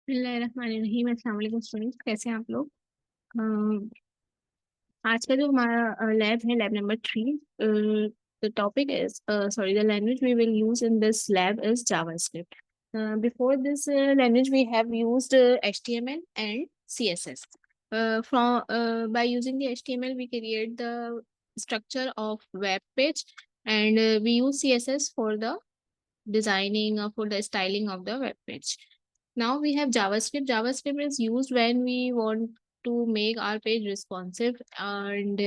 बिस्मिल्लाहिर्रहमानिर्रहीम। अस्सलाम वालेकुम स्टूडेंट्स, कैसे हैं आप लोग। अम, आज का जो हमारा लैब है, lab number 3। The topic is sorry the language we will use in this lab is JavaScript. Before this language we have used HTML and CSS. By using the HTML we create the structure of web page, and we use CSS for the designing or for the styling of the web page. Now we have JavaScript. JavaScript is used when we want to make our page responsive, and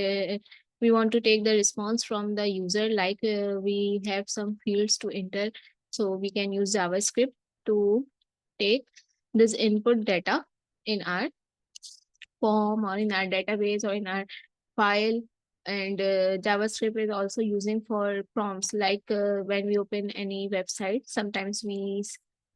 we want to take the response from the user, like we have some fields to enter. So we can use JavaScript to take this input data in our form or in our database or in our file. And JavaScript is also using for prompts, like when we open any website, sometimes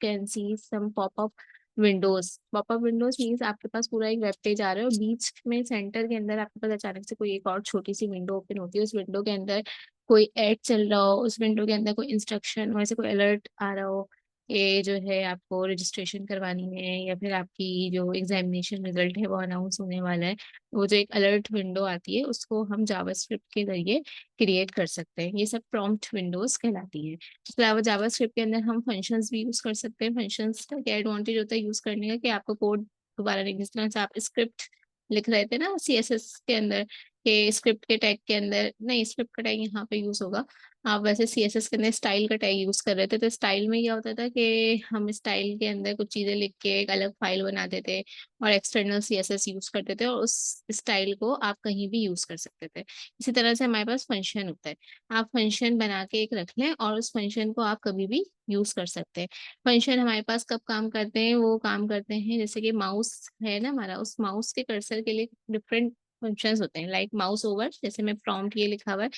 can see some pop-up Windows. Popup Windows means आपके पास पूरा एक web page आ रहा है और बीच में centre के अंदर आपके पास अचानक से कोई एक और छोटी सी विंडो ओपन होती है। उस विंडो के अंदर कोई ऐड चल रहा हो, उस विंडो के अंदर कोई इंस्ट्रक्शन वैसे कोई अलर्ट आ रहा हो, ये जो है आपको रजिस्ट्रेशन करवानी है या फिर आपकी जो एग्जामिनेशन रिजल्ट है वो अनाउंस होने वाला है, वो जो एक अलर्ट विंडो आती है उसको हम जावास्क्रिप्ट के जरिए क्रिएट कर सकते हैं। ये सब प्रॉम्प्ट विंडोज कहलाती है। इसके अलावा जावास्क्रिप्ट के अंदर हम फंक्शंस भी यूज कर सकते हैं। फंक्शंस का क्या एडवांटेज होता है यूज करने का, कि आपको कोड दोबारा नहीं, जिस तरह से आप स्क्रिप्ट लिख रहे थे ना CSS के अंदर, के स्क्रिप्ट के टैग के अंदर नहीं, स्क्रिप्ट का टैग यहाँ पे यूज होगा। आप वैसे CSS के अंदर स्टाइल का टैग यूज कर रहे थे, तो स्टाइल में क्या होता था कि हम स्टाइल के अंदर कुछ चीजें लिख के एक अलग फाइल बनाते थे और एक्सटर्नल CSS यूज करते थे, और उस स्टाइल को आप कहीं भी यूज कर सकते थे। इसी तरह से हमारे पास फंक्शन होता है। आप फंक्शन बना के एक रख लें और उस फंक्शन को आप कभी भी यूज कर सकते हैं। फंक्शन हमारे पास कब काम करते हैं, वो काम करते हैं जैसे कि माउस है ना हमारा, उस माउस के कर्सर के लिए डिफरेंट फंक्शंस होते हैं, लाइक माउस ओवर। जैसे मैं प्रॉम्प्ट ये लिखा हुआ है,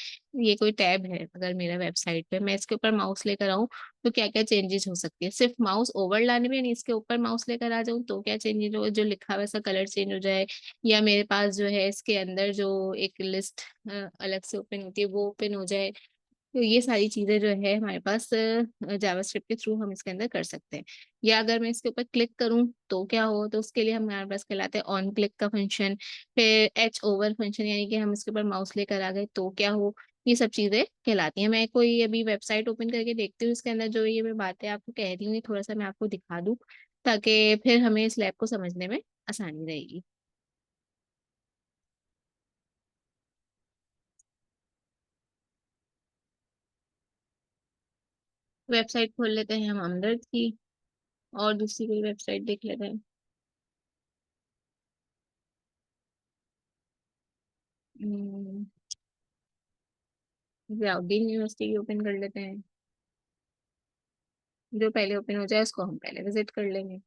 ये कोई टैब है अगर मेरा वेबसाइट पे, मैं इसके ऊपर माउस लेकर आऊँ तो क्या क्या चेंजेस हो सकती है। सिर्फ माउस ओवर लाने में, यानी इसके ऊपर माउस लेकर आ जाऊँ तो क्या चेंजेस हो, जो लिखा हुआ है कलर चेंज हो जाए, या मेरे पास जो है इसके अंदर जो एक लिस्ट अलग से ओपन होती है वो ओपन हो जाए। तो ये सारी चीजें जो है हमारे पास जावास्क्रिप्ट के थ्रू हम इसके अंदर कर सकते हैं। या अगर मैं इसके ऊपर क्लिक करूं तो क्या हो, तो उसके लिए हमारे पास कहलाते हैं ऑन क्लिक का फंक्शन। फिर एच ओवर फंक्शन, यानी कि हम इसके ऊपर माउस लेकर आ गए तो क्या हो, ये सब चीजें कहलाती हैं। मैं कोई अभी वेबसाइट ओपन करके देखती हूँ, इसके अंदर जो ये मैं बातें आपको कह रही हूँ ये थोड़ा सा मैं आपको दिखा दूँ, ताकि फिर हमें इस लैब को समझने में आसानी रहेगी। वेबसाइट खोल लेते हैं हम हमदर्द की, और दूसरी कोई वेबसाइट देख लेते हैं। हम्म, जलाउद्दीन यूनिवर्सिटी ओपन कर लेते हैं। जो पहले ओपन हो जाए उसको हम पहले विजिट कर लेंगे।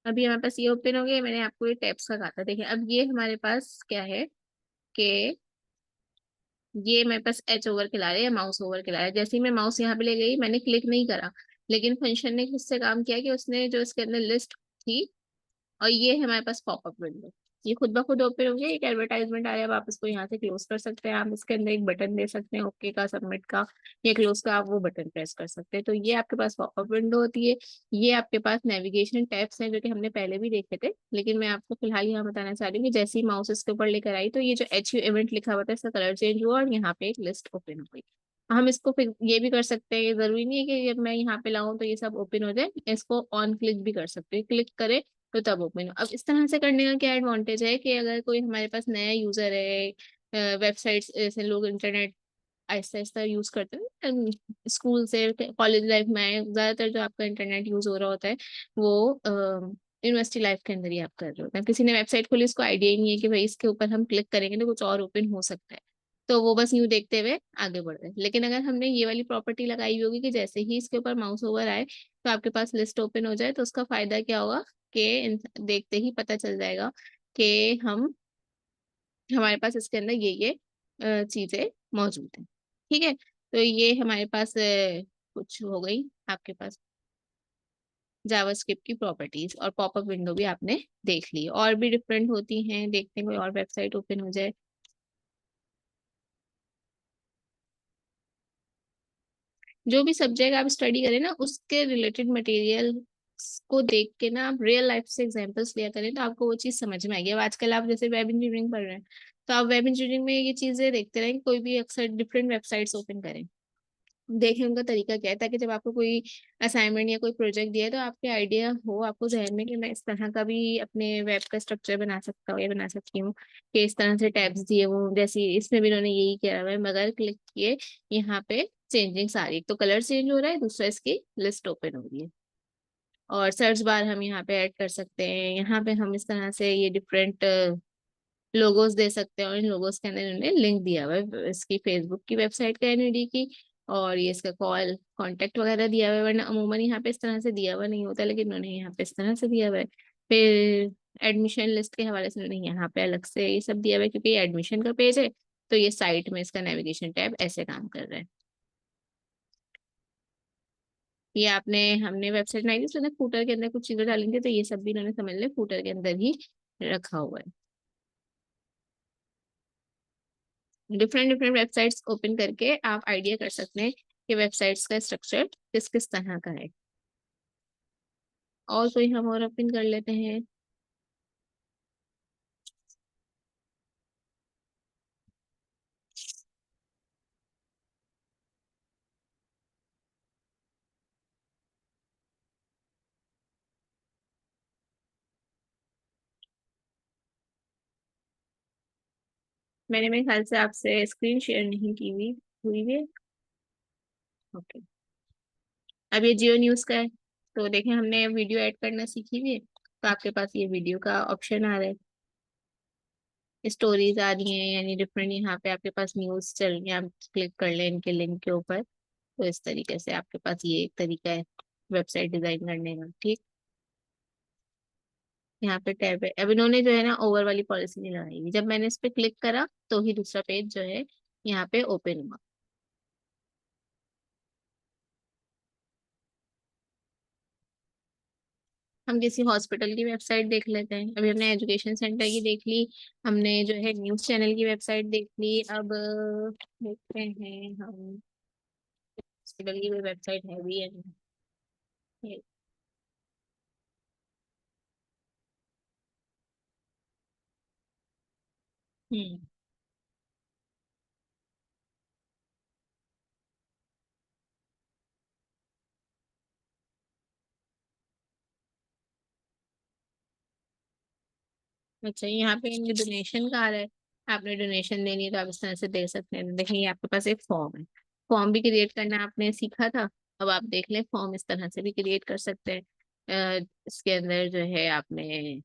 अभी हमारे पास ये ओपन हो गया, मैंने आपको ये टैब्स का कहा था। देखिए अब ये हमारे पास क्या है कि ये मेरे पास एच ओवर खिला रहा है या माउस ओवर खिला रहा है। जैसे ही मैं माउस यहाँ पे ले गई, मैंने क्लिक नहीं करा, लेकिन फंक्शन ने किससे काम किया कि उसने जो इसके अंदर लिस्ट थी, और ये है हमारे पास पॉपअप विंडो, ये खुद ब खुद ओपन हो गया। एक एडवर्टाइजमेंट आ रहा है, अब आप इसको यहाँ से क्लोज कर सकते हैं। आप इसके अंदर एक बटन दे सकते हैं ओके का, सबमिट का या क्लोज का, आप वो बटन प्रेस कर सकते हैं। तो ये आपके पास पॉपअप विंडो होती है। ये आपके पास नेविगेशन टैब्स हैं जो कि हमने पहले भी देखे थे, लेकिन मैं आपको फिलहाल यहाँ बताना चाह रही हूँ कि जैसे ही माउस इसके ऊपर लेकर आई तो ये जो एच यू इवेंट लिखा हुआ था इसका कलर चेंज हुआ और यहाँ पे एक लिस्ट ओपन हो गई। हम इसको फिर ये भी कर सकते हैं, ये जरूरी नहीं है कि जब मैं यहाँ पे लाऊं तो ये सब ओपन हो जाए, इसको ऑन क्लिक भी कर सकते हैं। क्लिक करें तो तब ओपन हो। अब इस तरह से करने का क्या एडवांटेज है कि अगर कोई हमारे पास नया यूजर है, वेबसाइट्स ऐसे लोग इंटरनेट आहिस्ता आहिस्ता यूज करते हैं, स्कूल से कॉलेज लाइफ में ज्यादातर जो आपका इंटरनेट यूज हो रहा होता है वो यूनिवर्सिटी लाइफ के अंदर ही आप कर रहे होते हैं। किसी ने वेबसाइट खोली, इसको आइडिया ही नहीं है कि भाई इसके ऊपर हम क्लिक करेंगे तो कुछ और ओपन हो सकता है, तो वो बस यूं देखते हुए आगे बढ़ रहे हैं। लेकिन अगर हमने ये वाली प्रॉपर्टी लगाई हुई होगी कि जैसे ही इसके ऊपर माउस ओवर आए तो आपके पास लिस्ट ओपन हो जाए, तो उसका फायदा क्या होगा कि देखते ही पता चल जाएगा कि हम हमारे पास इसके अंदर ये चीजें मौजूद हैं। ठीक है, तो ये हमारे पास कुछ हो गई आपके पास जावास्क्रिप्ट की प्रॉपर्टीज, और पॉपअप विंडो भी आपने देख ली। और भी डिफरेंट होती हैं, देखते हैं कोई और वेबसाइट ओपन हो जाए। जो भी सब्जेक्ट आप स्टडी करें ना, उसके रिलेटेड मटेरियल को देख के ना आप रियल लाइफ से एग्जांपल्स लिया करें, तो आपको वो चीज समझ में आएगी। अब आजकल आप जैसे वेब इंजीनियरिंग पढ़ रहे हैं, तो आप वेब इंजीनियरिंग में ये चीजें देखते रहें, कोई भी अक्सर डिफरेंट वेबसाइट्स ओपन करें, देखें उनका तरीका क्या है, ताकि जब आपको कोई असाइनमेंट या कोई प्रोजेक्ट दिया है तो आपके आइडिया हो आपको जहन में कि मैं इस तरह का भी अपने वेब का स्ट्रक्चर बना सकता हूँ या बना सकती हूँ, कि इस तरह से टैब्स दिए हुए जैसे इसमें भी उन्होंने यही किया हुआ है, मगर क्लिक किए यहाँ पे चेंजिंग सारी, तो कलर चेंज हो रहा है, दूसरा इसकी लिस्ट ओपन हो रही है। और सर्च बार हम यहाँ पे ऐड कर सकते हैं, यहाँ पे हम इस तरह से ये डिफरेंट लोगोस दे सकते हैं, और इन लोगोस के अंदर इन्होंने लिंक दिया हुआ है इसकी फेसबुक की वेबसाइट का, एनवीडी की, और ये इसका कॉल कांटेक्ट वगैरह दिया हुआ है, वरना अमूमन यहाँ पे इस तरह से दिया हुआ नहीं होता, लेकिन उन्होंने यहाँ पे इस तरह से दिया हुआ है। फिर एडमिशन लिस्ट के हवाले से उन्होंने यहाँ पे अलग से ये सब दिया हुआ है, क्योंकि ये एडमिशन का पेज है, तो ये साइट में इसका नेविगेशन टैब ऐसे काम कर रहा है। ये आपने हमने वेबसाइट बनाई थी, उसने फूटर के अंदर कुछ चीजें डाली थी, तो ये सब भी इन्होंने समझ ले फूटर के अंदर ही रखा हुआ है। डिफरेंट डिफरेंट वेबसाइट्स ओपन करके आप आइडिया कर सकते हैं कि वेबसाइट्स का स्ट्रक्चर किस किस तरह का है। और कोई हम और ओपन कर लेते हैं। मैंने मेरे ख्याल से आपसे स्क्रीन शेयर नहीं की हुई हुई है। ओके, अब ये जियो न्यूज का है, तो देखें हमने वीडियो ऐड करना सीखी हुई है, तो आपके पास ये वीडियो का ऑप्शन आ रहा है, स्टोरीज आ रही हैं, यानी डिफरेंट यहाँ पे आपके पास न्यूज चल रही है, आप क्लिक कर लें इनके लिंक के ऊपर। तो इस तरीके से आपके पास ये एक तरीका है वेबसाइट डिजाइन करने का। ठीक, यहाँ पे टैब है। अब इन्होंने जो है ना ओवर वाली पॉलिसी नहीं लगाई हुई, जब मैंने इस पे क्लिक करा तो ही दूसरा पेज जो है यहाँ पे ओपन हुआ। हम किसी हॉस्पिटल की वेबसाइट देख लेते हैं, अभी हमने एजुकेशन सेंटर की देख ली, हमने जो है न्यूज चैनल की वेबसाइट देख ली, अब देखते हैं हम हॉस्पिटल की कोई वेबसाइट है भी या नहीं। हम्म, अच्छा यहाँ पे इनके डोनेशन का आ रहा है, आपने डोनेशन देनी है तो आप इस तरह से दे सकते हैं। देखिए ये आपके पास एक फॉर्म है, फॉर्म भी क्रिएट करना आपने सीखा था, अब आप देख लें फॉर्म इस तरह से भी क्रिएट कर सकते हैं। इसके अंदर जो है आपने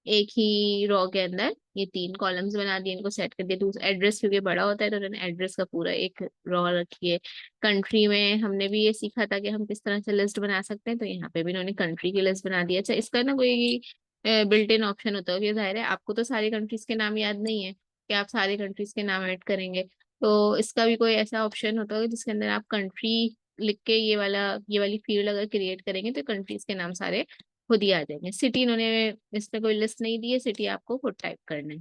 एक ही रो के अंदर ये तीन कॉलम्स बना दिए, इनको सेट कर दिया। दूसरा एड्रेस क्योंकि बड़ा होता है तो उन्होंने एड्रेस का पूरा एक रो रखी है। कंट्री में हमने भी ये सीखा था कि हम किस तरह से लिस्ट बना सकते हैं, तो यहाँ पे भी इन्होंने कंट्री की लिस्ट बना दी। अच्छा इसका ना कोई बिल्ट इन ऑप्शन होता है कि जाहिर है आपको तो सारी कंट्रीज के नाम याद नहीं है कि आप सारी कंट्रीज के नाम ऐड करेंगे, तो इसका भी कोई ऐसा ऑप्शन होता है जिसके अंदर आप कंट्री लिख के ये वाली फील्ड अगर क्रिएट करेंगे तो कंट्रीज के नाम सारे खुद ही आ जाएंगे। सिटी इन्होंने इसमें कोई लिस्ट नहीं दी है, सिटी आपको खुद टाइप करना है।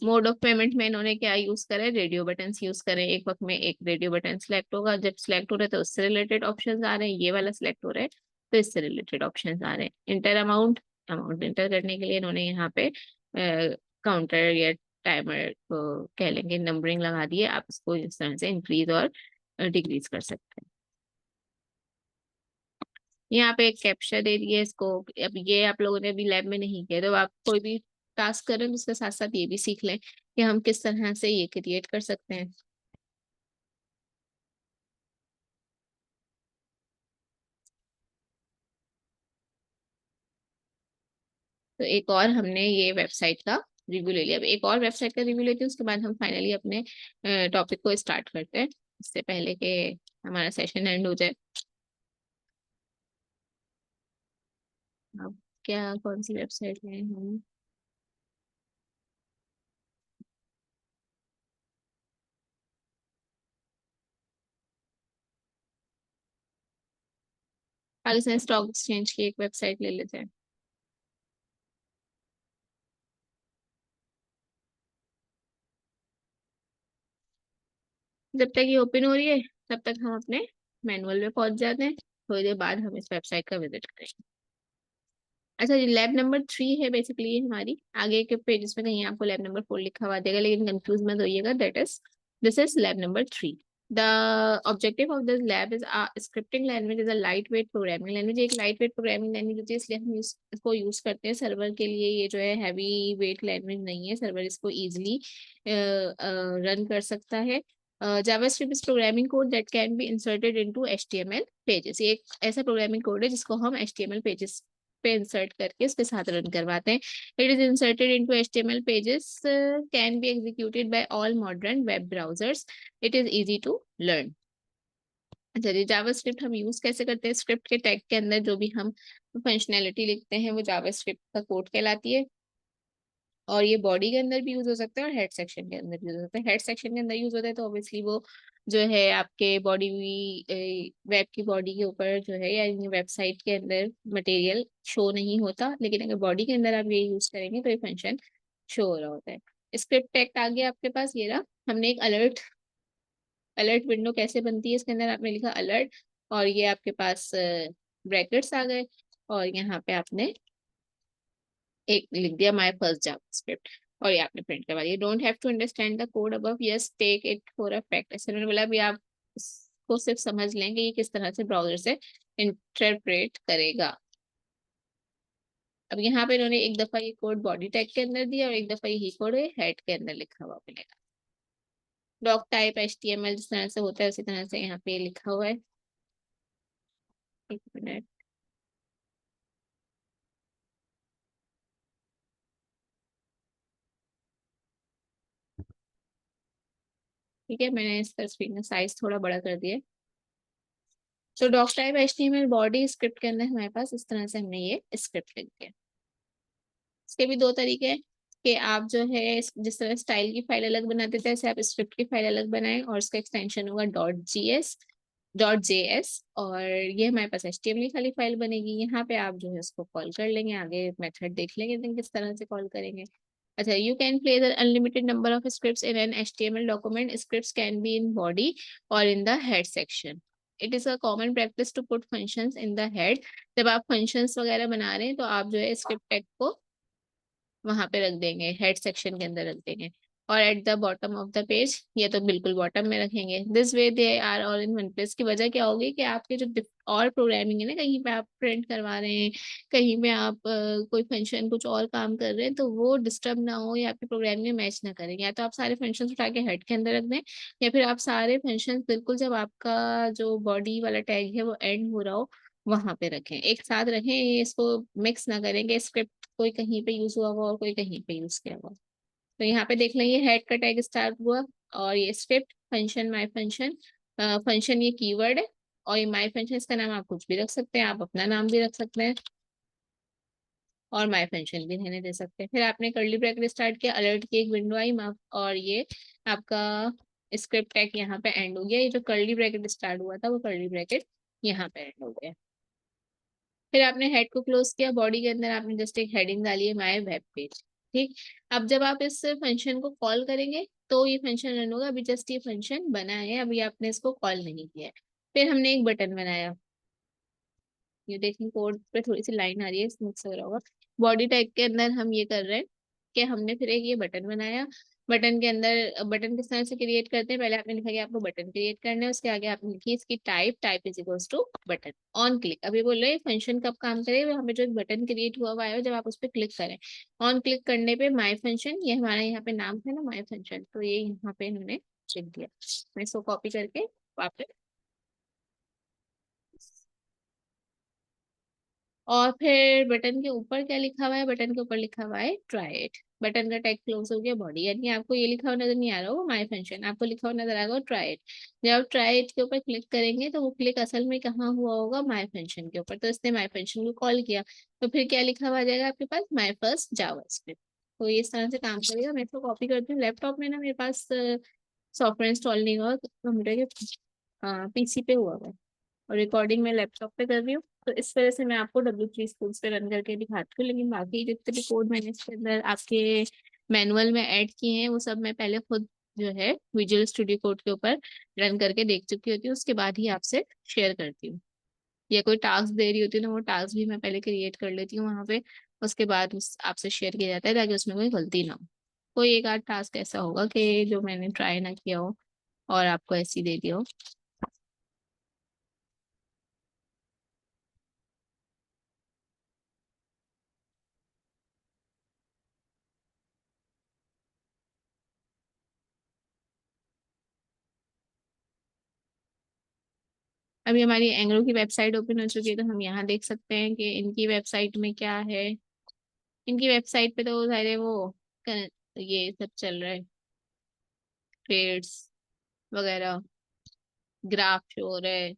मोड ऑफ पेमेंट में इन्होंने क्या यूज करा है, रेडियो बटन्स यूज करें, एक वक्त में एक रेडियो बटन सिलेक्ट होगा, जब सिलेक्ट हो रहा है तो उससे रिलेटेड ऑप्शंस आ रहे हैं, ये वाला सिलेक्ट हो रहा है तो इससे रिलेटेड ऑप्शंस आ रहे हैं। इंटर अमाउंट, अमाउंट इंटर करने के लिए इन्होंने यहाँ पे काउंटर या टाइमर को कह लेंगे नंबरिंग लगा दी है, आप इसको इस तरह से इंक्रीज और डिक्रीज कर सकते हैं। यहाँ पे एक कैप्चा दे दिया इसको। अब ये आप लोगों ने अभी लैब में नहीं किया, तो आप कोई भी टास्क करें तो उसके साथ साथ ये भी सीख लें कि हम किस तरह से ये क्रिएट कर सकते हैं। तो एक और हमने ये वेबसाइट का रिव्यू ले लिया, अब एक और वेबसाइट का रिव्यू लेते हैं, उसके बाद हम फाइनली अपने टॉपिक को स्टार्ट करते हैं, इससे पहले कि हमारा सेशन एंड हो जाए। अब क्या कौन सी वेबसाइट लें हम। पाकिस्तान स्टॉक एक्सचेंज की एक वेबसाइट ले लेते हैं। जब तक ये ओपन हो रही है तब तक हम अपने मैनुअल में पहुंच जाते हैं, थोड़ी देर बाद हम इस वेबसाइट का विजिट करेंगे। अच्छा, ये लैब नंबर 3 है बेसिकली हमारी। आगे के पेजेस में कहीं आपको लैब नंबर 4 लिखा हुआ देगा, लेकिन कंफ्यूज मत होइएगा, that is this is lab number 3। The objective of this lab is scripting language is a light weight programming language. एक लाइट वेट प्रोग्रामिंग लैंग्वेज होती है, इसलिए हम इसको यूज करते हैं सर्वर के लिए। ये जो है हैवी वेट लैंग्वेज नहीं है, सर्वर इसको इजिली रन कर सकता है। JavaScript is programming code that can be inserted into HTML pages। ये एक ऐसा प्रोग्रामिंग कोड है जिसको हम HTML पेजेस पे इंसर्ट करके उसके साथ रन करवाते हैं। It is inserted into HTML pages, can be executed by all modern web browsers. It is easy to learn. अच्छा जी, जावास्क्रिप्ट हम यूज कैसे करते हैं? स्क्रिप्ट के टैग के अंदर जो भी हम फंक्शनैलिटी लिखते हैं वो जावास्क्रिप्ट का कोड कहलाती है। और ये बॉडी के अंदर भी यूज हो सकता है और हेड सेक्शन के अंदर भी यूज होता है। हेड सेक्शन के अंदर यूज होता है तो ऑब्वियसली वो जो है आपके बॉडी, वेब की बॉडी के ऊपर जो है या वेबसाइट के अंदर मटेरियल शो नहीं होता, लेकिन अगर बॉडी के अंदर आप ये यूज करेंगे तो ये फंक्शन शो हो रहा होता है। स्क्रिप्ट टैग आ गया आपके पास, ये रहा। हमने एक अलर्ट अलर्ट विंडो कैसे बनती है, इसके अंदर आपने लिखा अलर्ट, और ये आपके पास ब्रैकेट्स आ गए, और यहाँ पे आपने एक लिख दिया माय फर्स्ट जावास्क्रिप्ट, और ये आपने प्रिंट करवा दिया। Don't have to understand the code above, yes take it for a fact. ऐसे मैंने बोला भी आप इसको सिर्फ समझ लेंगे ये किस तरह से ब्राउजर से इंटरप्रेट करेगा। अब यहाँ पे इन्होंने एक दफा ये कोड बॉडी टैग के अंदर दिया और एक दफा यही कोड हेड के अंदर लिखा हुआ मिलेगा। डॉक टाइप HTML जिस तरह से होता है उसी तरह से यहाँ पे लिखा हुआ है। एक मिनट, ठीक है, मैंने इसका स्क्रीन का साइज थोड़ा बड़ा कर दिया। तो doc type HTML body script के अंदर हमारे पास इस तरह से हमने ये स्क्रिप्ट लिख दिया। इसके भी दो तरीके हैं कि आप जो है जिस तरह स्टाइल की फाइल अलग बनाते थे ऐसे आप स्क्रिप्ट की फाइल अलग बनाएं, और इसका एक्सटेंशन होगा .js, और ये हमारे पास HTML की खाली फाइल बनेगी। यहाँ पे आप जो है उसको कॉल कर लेंगे, आगे मेथड देख लेंगे लेकिन किस तरह से कॉल करेंगे। अच्छा, you can play the unlimited number of scripts in an HTML document. Scripts can be in body और in the head section. It is a common practice to put functions in the head. जब आप functions वगैरह बना रहे हैं तो आप जो है स्क्रिप्ट टैग को वहां पे रख देंगे, हेड सेक्शन के अंदर रख देंगे। और at the bottom of the page, ये तो बिल्कुल बॉटम में रखेंगे। This way they are all in one place. की वजह क्या होगी कि आपके जो और प्रोग्रामिंग है ना, कहीं पे आप प्रिंट करवा रहे हैं, कहीं पे आप कोई फंक्शन कुछ और काम कर रहे हैं, तो वो डिस्टर्ब ना हो या आपकी प्रोग्रामिंग में मैच ना करें। या तो आप सारे फंक्शन उठा के हेड के अंदर रख दें, या फिर आप सारे फंक्शन बिल्कुल जब आपका जो बॉडी वाला टैग है वो एंड हो रहा हो वहां पे रखें, एक साथ रखें। ये इसको मिक्स ना करेंगे, स्क्रिप्ट कोई कहीं पे यूज हुआ हुआ और कोई कहीं पे यूज किया हुआ। तो यहाँ पे देख लें ये हेड का टैग स्टार्ट हुआ, और ये script function my function, function ये कीवर्ड है, और ये माय फंक्शन इसका नाम आप कुछ भी रख सकते हैं, आप अपना नाम भी रख सकते हैं, और माय फंक्शन भी रहने दे सकते हैं। फिर आपने कर्ली ब्रैकेट स्टार्ट किया, अलर्ट की एक विंडो आई माफ, और ये आपका स्क्रिप्ट टैग यहाँ पे एंड हो गया। ये जो कर्ली ब्रैकेट स्टार्ट हुआ था वो कर्ली ब्रैकेट यहाँ पे एंड हो गया। फिर आपने हेड को क्लोज किया, बॉडी के अंदर आपने जस्ट एक हेडिंग डाली है माय वेब पेज। ठीक, अब जब आप इस फंक्शन को कॉल करेंगे तो ये फंक्शन रन होगा। अभी जस्ट ये फंक्शन बना है, अभी आपने इसको कॉल नहीं किया है। फिर हमने एक बटन बनाया, ये देखें कोड पे थोड़ी सी लाइन आ रही है, स्मूथ से हो रहा होगा। बॉडी टैग के अंदर हम ये कर रहे हैं कि हमने फिर एक ये बटन बनाया। बटन के अंदर, बटन किस तरह से क्रिएट करते हैं, पहले आपने लिखा कि आपको बटन क्रिएट करना है, उसके आगे आपने लिखी इसकी type is equals to button on click. अभी बोल रहे हैं फंक्शन कब काम करे, हमें जो एक बटन क्रिएट हुआ हुआ है जब आप उस पर क्लिक करें। ऑन क्लिक करने पे माई फंक्शन, ये हमारा यहाँ पे नाम है ना माई फंक्शन, तो ये यहाँ पे हमने लिख दिया। मैं इसको कॉपी करके वापस, और फिर बटन के ऊपर क्या लिखा हुआ है, बटन के ऊपर लिखा हुआ है ट्राई इट। बटन का टैग क्लोज हो गया बॉडी, यानी आपको ये लिखा हुआ नजर नहीं आ रहा होगा माय फंक्शन, आपको लिखा हुआ नजर आएगा ट्राई इट। जब आप ट्राई इट के ऊपर क्लिक करेंगे तो वो क्लिक असल में कहाँ हुआ होगा, माय फंक्शन के ऊपर, तो इसने माय फंक्शन को कॉल किया। तो फिर क्या लिखा हुआ आ जाएगा आपके पास, माय फर्स्ट जावास्क्रिप्ट। तो ये इस तरह से काम करेगा। मैं इसको कॉपी करती हूँ, लैपटॉप में ना मेरे पास सॉफ्टवेयर इंस्टॉल नहीं हुआ, कंप्यूटर के पीसी पे हुआ हुआ है, और रिकॉर्डिंग मैं लैपटॉप पे कर रही हूँ। तो इस वजह से मैं आपको W3 स्कूल्स पे रन करके दिखाती हूँ, लेकिन बाकी जितने भी कोड मैंने इसके अंदर आपके मैनुअल में ऐड किए हैं वो सब मैं पहले खुद जो है विजुअल स्टूडियो कोड के ऊपर रन करके देख चुकी होती हूँ, उसके बाद ही आपसे शेयर करती हूँ। या कोई टास्क दे रही होती है ना, वो टास्क भी मैं पहले क्रिएट कर लेती हूँ वहां पे, उसके बाद उस आपसे शेयर किया जाता है ताकि उसमें कोई गलती ना हो। कोई एक आध टास्क ऐसा होगा कि जो मैंने ट्राई ना किया हो और आपको ऐसी दे दिया हो। अभी हमारी एंग्रो की वेबसाइट ओपन हो चुकी है, तो हम यहाँ देख सकते हैं कि इनकी वेबसाइट में क्या है। इनकी वेबसाइट पे तो सारे वो ये सब चल रहा है, ट्रेड्स वगैरह, ग्राफ शो हो रहा है।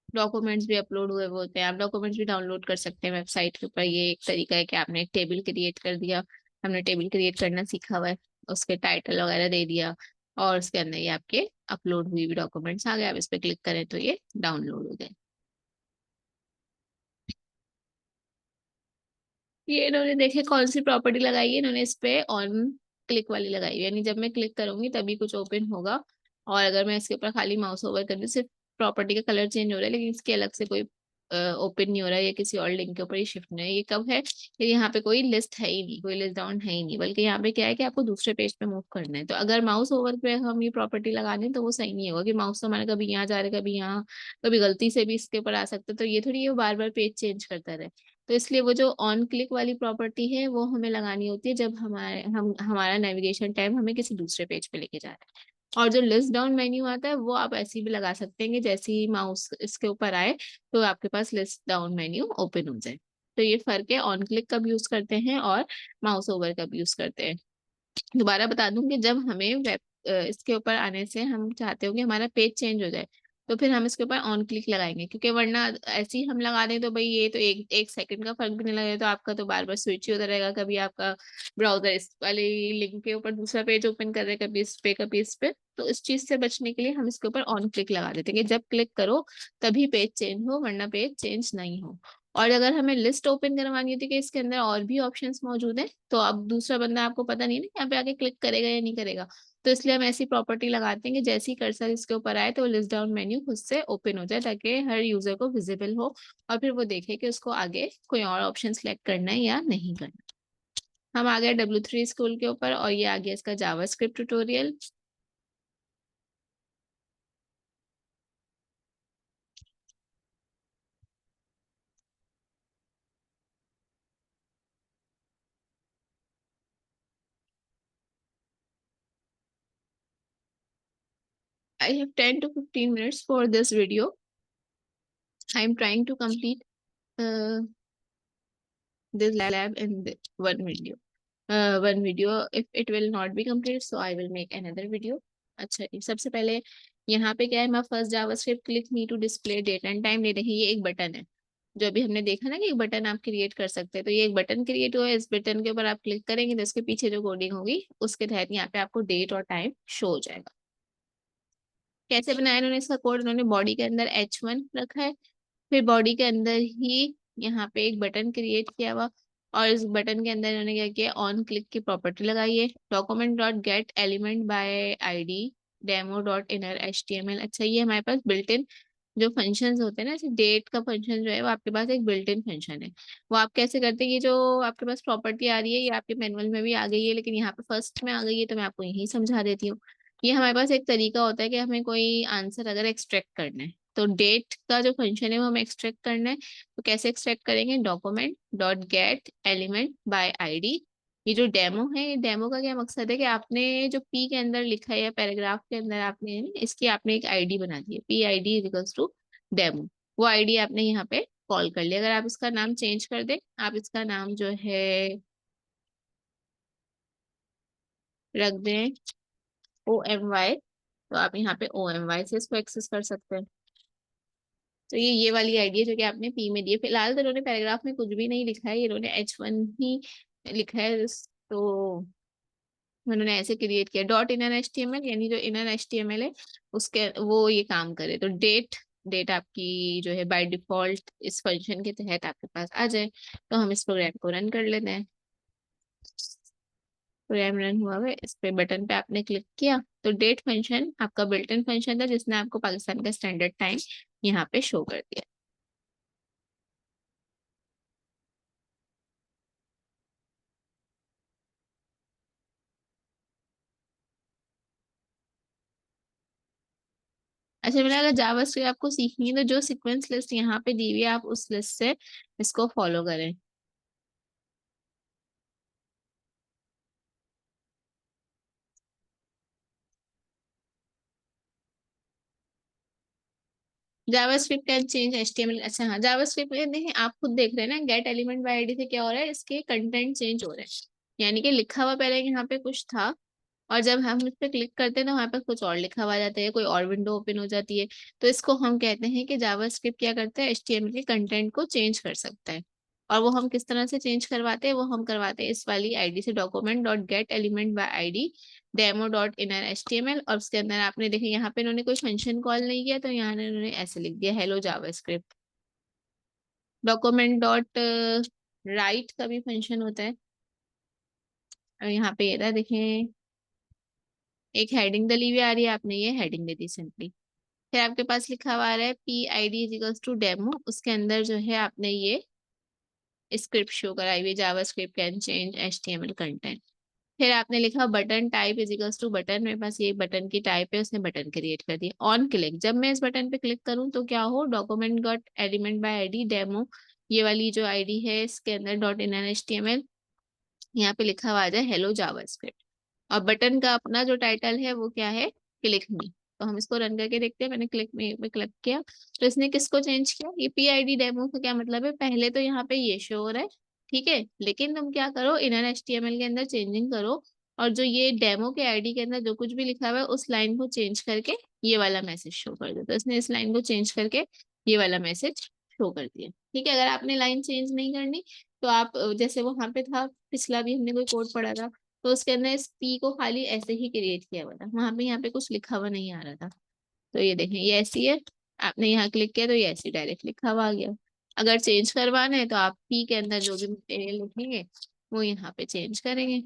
डॉक्यूमेंट्स भी अपलोड हुए हुए होते हैं, आप डॉक्यूमेंट्स भी डाउनलोड कर सकते हैं वेबसाइट के ऊपर। ये एक तरीका है कि आपने एक टेबल क्रिएट कर दिया, हमने टेबल क्रिएट करना सीखा हुआ है, उसके टाइटल वगैरह दे दिया और उसके अंदर ये आपके अपलोड हुई भी डॉक्यूमेंट्स आ गए। आप इस पे क्लिक करें तो ये डाउनलोड हो गए। ये इन्होंने देखे कौन सी प्रॉपर्टी लगाई है, इन्होंने इस पे ऑन क्लिक वाली लगाई है, यानी जब मैं क्लिक करूंगी तभी कुछ ओपन होगा। और अगर मैं इसके ऊपर खाली माउस ओवर कर दूं, सिर्फ प्रॉपर्टी का कलर चेंज हो रहा है, लेकिन इसके अलग से कोई ओपन नहीं हो रहा है, या किसी और लिंक के ऊपर ही शिफ्ट नहीं है। ये कब है कि यहाँ पे कोई लिस्ट है ही नहीं, कोई लिस्ट डाउन है ही नहीं, बल्कि यहाँ पे क्या है कि आपको दूसरे पेज पे मूव करना है। तो अगर माउस ओवर पे हम ये प्रॉपर्टी लगा दें तो वो सही नहीं होगा, कि माउस तो हमारा कभी यहाँ जा रहा है, कभी यहाँ, कभी गलती से भी इसके ऊपर आ सकता है। तो ये थोड़ी ये बार बार पेज चेंज करता रहे। तो इसलिए वो जो ऑन क्लिक वाली प्रॉपर्टी है वो हमें लगानी होती है जब हमारा नेविगेशन टैब हमें किसी दूसरे पेज पे लेके जा रहा है। और जो लिस्ट डाउन मेन्यू आता है वो आप ऐसे भी लगा सकते हैं कि जैसे ही माउस इसके ऊपर आए तो आपके पास लिस्ट डाउन मेन्यू ओपन हो जाए। तो ये फर्क है, ऑन क्लिक कब यूज करते हैं और माउस ओवर कब यूज करते हैं। दोबारा बता दूं कि जब हमें इसके ऊपर आने से हम चाहते हो कि हमारा पेज चेंज हो जाए, तो फिर हम इसके ऊपर ऑन क्लिक लगाएंगे, क्योंकि वरना ऐसे ही हम लगा दें तो भाई ये तो एक एक सेकंड का फर्क भी नहीं लगेगा, तो आपका तो बार बार स्विच ही होता रहेगा। कभी आपका ब्राउजर इस वाले लिंक के ऊपर दूसरा पेज ओपन कर रहा है, कभी इस पे कभी इस पे। तो इस चीज से बचने के लिए हम इसके ऊपर ऑन क्लिक लगा देते हैं कि जब क्लिक करो तभी पेज चेंज हो, वरना पेज चेंज नहीं हो। और अगर हमें लिस्ट ओपन करवानी होती है कि इसके अंदर और भी ऑप्शंस मौजूद हैं, तो अब दूसरा बंदा आपको पता नहीं है ना यहाँ पे आके क्लिक करेगा या नहीं करेगा। तो इसलिए हम ऐसी प्रॉपर्टी लगाते हैं कि जैसे ही कर्सर इसके ऊपर आए तो वो लिस्ट डाउन मेन्यू खुद से ओपन हो जाए, ताकि हर यूजर को विजिबल हो और फिर वो देखे कि उसको आगे कोई और ऑप्शन सेलेक्ट करना है या नहीं करना। हम आ गए W3 स्कूल के ऊपर और ये आ गया इसका JavaScript tutorial. I have 10 to 15 minutes for this video. I am trying to complete uh, this lab in one video. One video. If it will not be complete, so I will make another video. अच्छा जी, सबसे पहले यहाँ पे क्या है, मैं first JavaScript click me to display date and time ले रही, ये एक बटन है। जो अभी हमने देखा ना कि एक बटन आप क्रिएट कर सकते हैं, तो ये एक बटन क्रिएट हुआ है, इस बटन के ऊपर आप क्लिक करेंगे तो इसके पीछे जो कोडिंग होगी उसके तहत यहाँ पे आपको डेट और टाइम शो हो जाएगा। कैसे बनाया इन्होंने इसका कोड, इन्होंने बॉडी के अंदर H1 रखा है, फिर बॉडी के अंदर ही यहाँ पे एक बटन क्रिएट किया हुआ, और इस बटन के अंदर इन्होंने क्या किया, ऑन क्लिक की प्रॉपर्टी लगाई है, document dot gate element by ID demo dot inner HTML। अच्छा, ये हमारे पास बिल्ट इन जो फंक्शंस होते हैं ना, जैसे डेट का फंक्शन जो है वो आपके पास एक बिल्ट इन फंक्शन है। वो आप कैसे करते हैं, ये जो आपके पास प्रॉपर्टी आ रही है ये आपके मैनुअल में भी आ गई है, लेकिन यहाँ पे फर्स्ट में आ गई है तो मैं आपको यही समझा देती हूँ। ये हमारे पास एक तरीका होता है कि हमें कोई आंसर अगर एक्सट्रैक्ट करना है, तो डेट का जो फंक्शन है वो हमें एक्सट्रैक्ट करना है। तो कैसे एक्सट्रैक्ट करेंगे, document dot gate element by ID. ये जो डेमो है, ये डेमो का क्या मकसद है कि आपने जो पी के अंदर लिखा है या पैराग्राफ के अंदर आपने इसकी आपने एक आईडी बना दी है, PID इक्वल्स टू डेमो। वो आईडी आपने यहाँ पे कॉल कर लिया। अगर आप इसका नाम चेंज कर दें, आप इसका नाम जो है रख दें OMY, तो आप यहाँ पे OMY से इसको एक्सेस कर सकते हैं। तो ये वाली आइडिया जो कि आपने पी में दी है, फिलहाल तो इन्होंने पैराग्राफ में कुछ भी नहीं लिखा है, इन्होंने H1 ही लिखा है। तो उन्होंने ऐसे क्रिएट किया डॉट इनर एचटीएमएल, यानी जो इनर एचटीएमएल है उसके वो ये काम करे। तो डेट, डेट आपकी जो है बाय डिफॉल्ट इस फंक्शन के तहत आपके पास आ जाए। तो हम इस प्रोग्राम को रन कर लेते हैं। प्रोग्राम रन हुआ है, इस पे बटन पे आपने क्लिक किया तो डेट फंक्शन आपका बिल्ट इन फंक्शन था जिसने आपको पाकिस्तान का स्टैंडर्ड टाइम यहाँ पे शो कर दिया। अच्छा, मैंने अगर जावास्क्रिप्ट आपको सीखनी है तो जो सीक्वेंस लिस्ट यहाँ पे दी हुई है आप उस लिस्ट से इसको फॉलो करें। JavaScript can change HTML. अच्छा हाँ, जावास्क्रिप्ट में देखें आप खुद देख रहे हैं ना, गेट एलिमेंट बाय आईडी से क्या हो रहा है, इसके कंटेंट चेंज हो रहे हैं। यानी कि लिखा हुआ पहले यहाँ पे कुछ था और जब हम इस पे क्लिक करते हैं तो वहां पर कुछ और लिखा हुआ जाता है, कोई और विंडो ओपन हो जाती है। तो इसको हम कहते हैं कि जावास्क्रिप्ट क्या करता है, एचटीएमएल के कंटेंट को चेंज कर सकता है। और वो हम किस तरह से चेंज करवाते हैं, वो हम करवाते हैं इस वाली आईडी से, document dot gate element by ID demo dot inner HTML. और उसके अंदर आपने देखे यहाँ पे इन्होंने कोई फंक्शन कॉल नहीं किया तो यहाँ इन्होंने ऐसे लिख दिया hello JavaScript. Document dot right का भी फंक्शन होता है। और यहाँ पे ये था देखें, एक हेडिंग डली हुई आ रही है, आपने ये हेडिंग दे दी सिंपली। फिर आपके पास लिखा हुआ आ रहा है P I D is equals to demo, उसके अंदर जो है आपने ये स्क्रिप्ट शो कराई हुई, JavaScript can change H T M L content. फिर आपने लिखा button type is equals to button, मेरे पास ये बटन की टाइप है, उसने बटन क्रिएट कर दिया। ऑन क्लिक, जब मैं इस बटन पे क्लिक करूँ तो क्या हो, document dot element by ID demo, ये वाली जो आईडी है इसके अंदर dot inner H T M L यहाँ पे लिखा हुआ आ जाए हेलो जावास्क्रिप्ट। और बटन का अपना जो टाइटल है वो क्या है, क्लिक मी। तो हम इसको रन करके देखते हैं। मैंने क्लिक मी पे क्लिक किया तो इसने किसको चेंज किया, ये पीआईडी डेमो का क्या मतलब है, पहले तो यहाँ पे ये शो हो रहा है, ठीक है, लेकिन तुम क्या करो, इनर एचटीएमएल के अंदर चेंजिंग करो और जो ये डेमो के आईडी के अंदर जो कुछ भी लिखा हुआ है उस लाइन को चेंज करके ये वाला मैसेज शो कर दो। तो इसने इस लाइन को चेंज करके ये वाला मैसेज शो कर दिया। ठीक है, अगर आपने लाइन चेंज नहीं करनी तो आप जैसे वो वहां पे था, पिछला भी हमने कोई कोड पढ़ा था, तो उसके अंदर इस पी को खाली ऐसे ही क्रिएट किया हुआ था, वहां पे यहाँ पे कुछ लिखा हुआ नहीं आ रहा था। तो ये देखें ये ऐसी है, आपने यहाँ क्लिक किया तो ये ऐसी डायरेक्ट लिखा हुआ आ गया। अगर चेंज करवाना है तो आप पी के अंदर जो भी मटेरियल लिखेंगे वो यहाँ पे चेंज करेंगे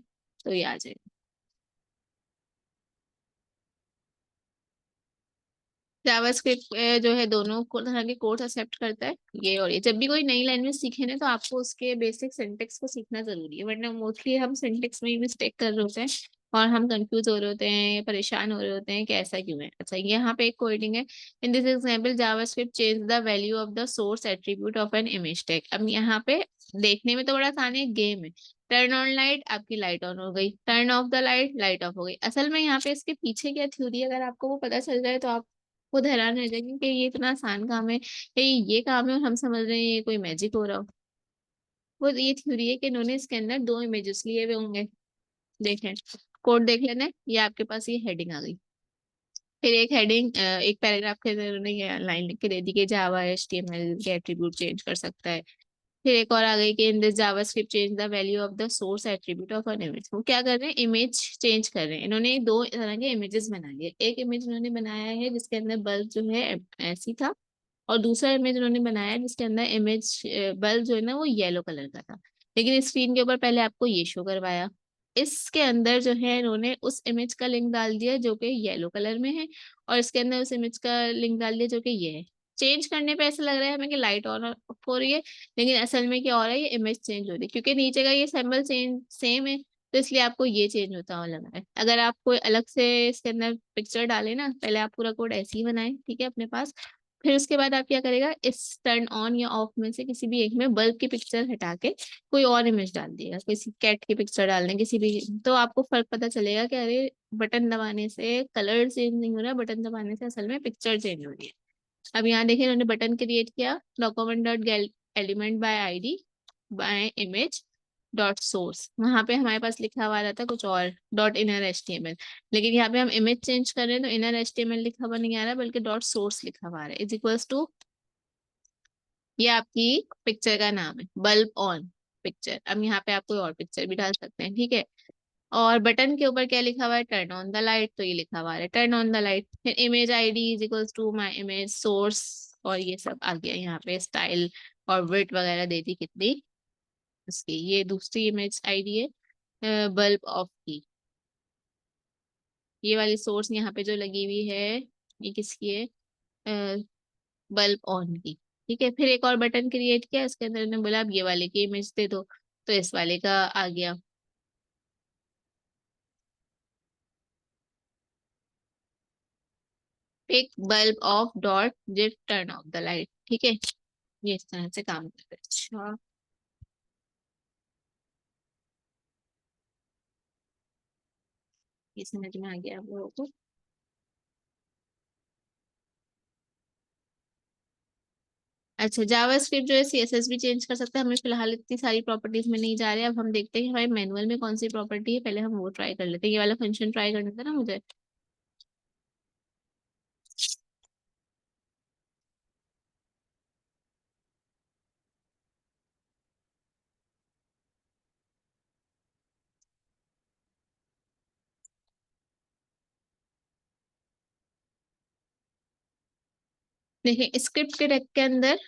तो ये आ जाएगा। जावास्क्रिप्ट जो है दोनों तरह के कोड्स एक्सेप्ट करता है, ये और ये। जब भी कोई नई लैंग्वेज सीखे ना तो आपको उसके बेसिक सिंटेक्स को सीखना जरूरी है, वरना मोस्टली हम सिंटेक्स में ही मिस्टेक कर रहे होते हैं और हम कंफ्यूज हो रहे होते हैं, परेशान हो रहे होते हैं कि ऐसा क्यों है। अच्छा, यहाँ पे एक कोडिंग है, in this example JavaScript change the value of the source attribute of an image tag. अब यहाँ पे देखने में तो बड़ा आसान है, गेम है। टर्न ऑन लाइट, आपकी लाइट ऑन हो गई, turn off the light, light of हो गई। असल में यहाँ पे इसके पीछे क्या थ्योरी अगर आपको वो पता चल जाए तो आप खुद हैरान रह जाएंगे कि ये इतना आसान काम है, ये काम है और हम समझ रहे हैं ये कोई मैजिक हो रहा हो। वो ये थ्योरी है कि इन्होंने इसके अंदर दो इमेजेस लिए हुए होंगे। देखें, कोड देख लेना है, ये आपके पास ये हेडिंग आ गई। फिर एक हेडिंग, एक पैराग्राफ के अंदर उन्होंने ये लाइन लिख के दे दी कि जावा एचटीएमएल के एट्रीब्यूट चेंज कर सकता है। फिर एक और आ गई कि in this JavaScript change the value of the source attribute of an image. वो क्या कर रहे हैं, इमेज चेंज कर रहे हैं। इन्होंने दो तरह के इमेजेस बनाए हैं, एक इमेज इन्होंने बनाया है जिसके अंदर बल्ब जो है ऐसी था, और दूसरा इमेज उन्होंने बनाया है जिसके अंदर इमेज बल्ब जो है ना वो येलो कलर का था। लेकिन स्क्रीन के ऊपर पहले आपको ये शो करवाया, इसके अंदर जो है इन्होंने उस इमेज का लिंक डाल दिया जो कि येलो कलर में है, और इसके अंदर उस इमेज का लिंक डाल दिया जो कि ये है। चेंज करने पे ऐसा लग रहा है हमें कि लाइट ऑन ऑफ हो रही है, लेकिन असल में क्या हो रहा है, ये इमेज चेंज हो रही है क्योंकि नीचे का ये सिंबल चेंज सेम है, तो इसलिए आपको ये चेंज होता हुआ लग रहा है। अगर आप कोई अलग से इसके अंदर पिक्चर डाले ना, पहले आप पूरा कोड ऐसे ही बनाए, ठीक है, अपने पास। फिर उसके बाद आप क्या करेगा, इस टर्न ऑन या ऑफ में से किसी भी एक में बल्ब की पिक्चर हटा के कोई और इमेज डाल दिएगा, किसी कैट की पिक्चर डाल दें किसी भी, तो आपको फर्क पता चलेगा कि अरे बटन दबाने से कलर चेंज नहीं हो रहा, बटन दबाने से असल में पिक्चर चेंज हो रही है। अब यहाँ देखिए इन्होंने बटन क्रिएट किया, document dot element by ID by image dot source, वहां पे हमारे पास लिखा हुआ रहता है कुछ और, डॉट इनर एचटीएमएल। लेकिन यहाँ पे हम इमेज चेंज कर रहे हैं तो इनर एचटीएमएल लिखा हुआ नहीं आ रहा बल्कि डॉट सोर्स लिखा हुआ आ रहा है, इज इक्वल्स टू, ये आपकी पिक्चर का नाम है बल्ब ऑन पिक्चर। अब यहाँ पे आप कोई और पिक्चर भी डाल सकते हैं, ठीक है। और बटन के ऊपर क्या लिखा हुआ है, टर्न ऑन द लाइट, तो ये लिखा हुआ है टर्न ऑन द लाइट। फिर image ID is equals to my image source, और ये सब आ गया यहाँ पे, स्टाइल और विड्थ वगैरह दे दी कितनी उसकी। ये दूसरी इमेज आईडी है बल्ब ऑफ की, ये वाली सोर्स यहाँ पे जो लगी हुई है ये किसकी है, बल्ब ऑन की। ठीक है, फिर एक और बटन क्रिएट किया, इसके अंदर ने बोला अब ये वाले की इमेज दे दो, तो इस वाले का आ गया। Pic bulb off dot gif turn off the light. ठीक है, ये इस तरह से काम करता है। अच्छा, ये समझ में आ गया आप लोगों को। अच्छा, जावास्क्रिप्ट जो है सीएसएस भी चेंज कर सकते हैं, हमें फिलहाल इतनी सारी प्रॉपर्टीज में नहीं जा रहे। अब हम देखते हैं कि हमारे मैनुअल में कौन सी प्रॉपर्टी है, पहले हम वो ट्राई कर लेते हैं। ये वाला फंक्शन ट्राई करना था ना मुझे। देखिए, स्क्रिप्ट के टैग के अंदर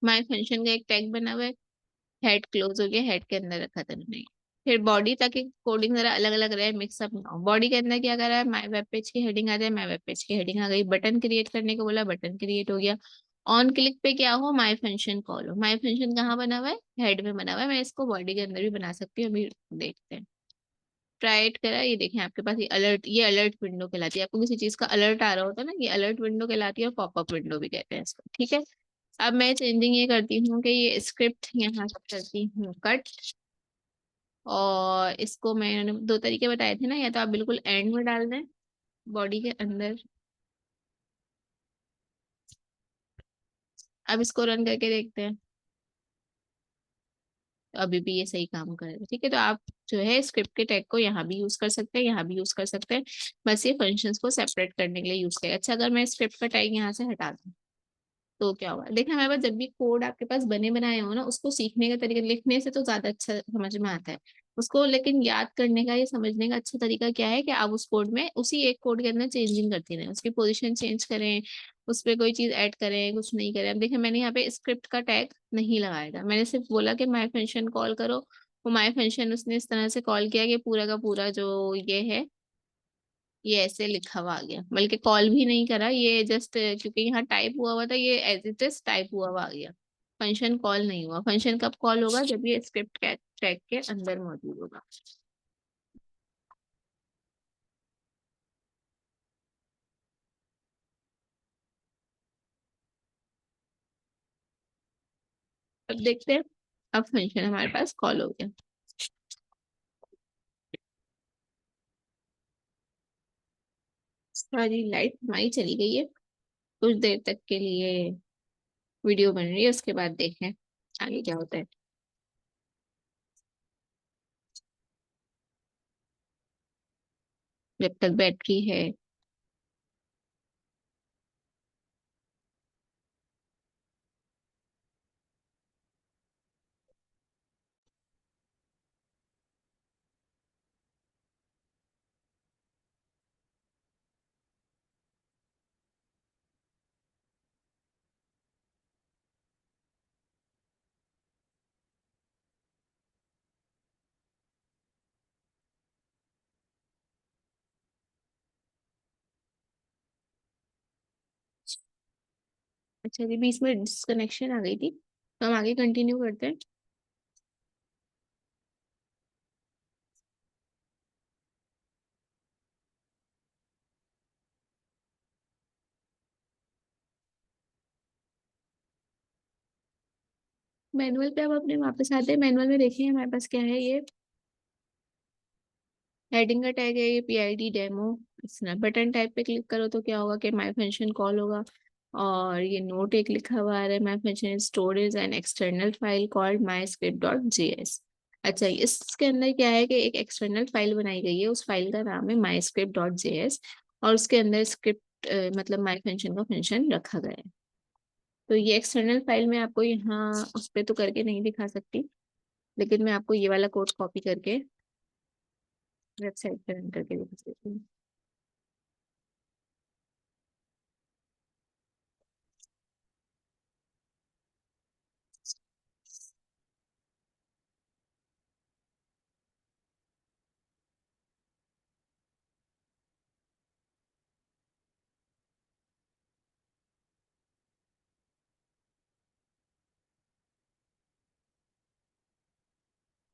माय फंक्शन का एक टैग बना हुआ है, हेड क्लोज हो गया, हेड के अंदर रखा था मैंने। फिर बॉडी, ताकि कोडिंग जरा अलग अलग रहे, मिक्सअप ना हो, बॉडी के अंदर क्या करा है, माय वेब पेज की हेडिंग आ जाए, माय वेब पेज की हेडिंग आ गई। बटन क्रिएट करने को बोला, बटन क्रिएट हो गया। ऑन क्लिक पे क्या हो, माय फंक्शन कॉल हो। माय फंक्शन कहाँ बना हुआ है, हेड में बना हुआ है। मैं इसको बॉडी के अंदर भी बना सकती हूँ, अभी देखते हैं। ट्राई इट करा, ये देखें आपके पास ये अलर्ट विंडो कहलाती है। आपको किसी चीज का अलर्ट आ रहा होता है ना, ये अलर्ट विंडो कहलाती है, और पॉपअप विंडो भी कहते हैं इसको। ठीक है, अब मैं चेंजिंग ये करती हूँ कि ये स्क्रिप्ट यहाँ करती हूँ कट, और इसको मैंने दो तरीके बताए थे ना, या तो आप बिल्कुल एंड में डाल दें बॉडी के अंदर। अब इसको रन करके देखते हैं, तो अभी भी ये सही काम कर रहा है। ठीक है, तो आप जो है स्क्रिप्ट के टैग को यहाँ भी यूज कर सकते हैं, यहाँ भी यूज कर सकते हैं, बस ये फंक्शंस को सेपरेट करने के लिए यूज करें। अच्छा, अगर मैं स्क्रिप्ट का टैग यहाँ से हटा दूँ तो क्या होगा, देखिए हमारे पास जब भी कोड आपके पास बने बनाए हो ना, उसको सीखने का तरीका लिखने से तो ज्यादा अच्छा समझ में आता है उसको, लेकिन याद करने का या समझने का अच्छा तरीका क्या है कि आप उस कोड में, उसी एक कोड के अंदर चेंजिंग करती रहें, उसकी पोजीशन चेंज करें, उस पर कोई चीज ऐड करें, कुछ नहीं करें। अब देखिए मैंने यहाँ पे स्क्रिप्ट का टैग नहीं लगाया था, मैंने सिर्फ बोला कि माय फंक्शन कॉल करो, वो माय फंक्शन उसने इस तरह से कॉल किया कि पूरा का पूरा जो ये है, ये ऐसे लिखा हुआ आ गया, बल्कि कॉल भी नहीं करा, ये जस्ट क्योंकि यहाँ टाइप हुआ हुआ था, ये एज इट इज टाइप हुआ हुआ आ गया। फंक्शन कॉल नहीं हुआ। फंक्शन कब कॉल होगा, जब ये स्क्रिप्ट टैग के अंदर मौजूद होगा। अब देखते हैं, अब फंक्शन हमारे पास कॉल हो गया। सारी लाइट हमारी चली गई है, कुछ देर तक के लिए वीडियो बन रही है, उसके बाद देखें आगे क्या होता है। जब तक बैटरी है। अच्छा जी, बीच में डिस्कनेक्शन आ गई थी, तो हम आगे कंटिन्यू करते हैं। मैनुअल पे अब अपने वापस आते हैं। मैनुअल में देखिए हमारे पास क्या है, ये हेडिंग का टैग है, ये पीआईडी डेमो। इसमें बटन टाइप पे क्लिक करो तो क्या होगा कि माय फंक्शन कॉल होगा, और ये नोट एक लिखा हुआ आ रहा है, my function storage an external file called my script dot JS. अच्छा, इसके अंदर क्या है कि एक एक्सटर्नल फाइल बनाई गई है, उस फाइल का नाम है माई स्क्रिप्ट डॉट जेएस, और उसके अंदर स्क्रिप्ट मतलब माई फंक्शन का फंक्शन रखा गया है। तो ये एक्सटर्नल फाइल में आपको यहाँ उस पर तो करके नहीं दिखा सकती, लेकिन मैं आपको ये वाला कोड कॉपी करके वेबसाइट पर एंटर करके लिख देती हूँ।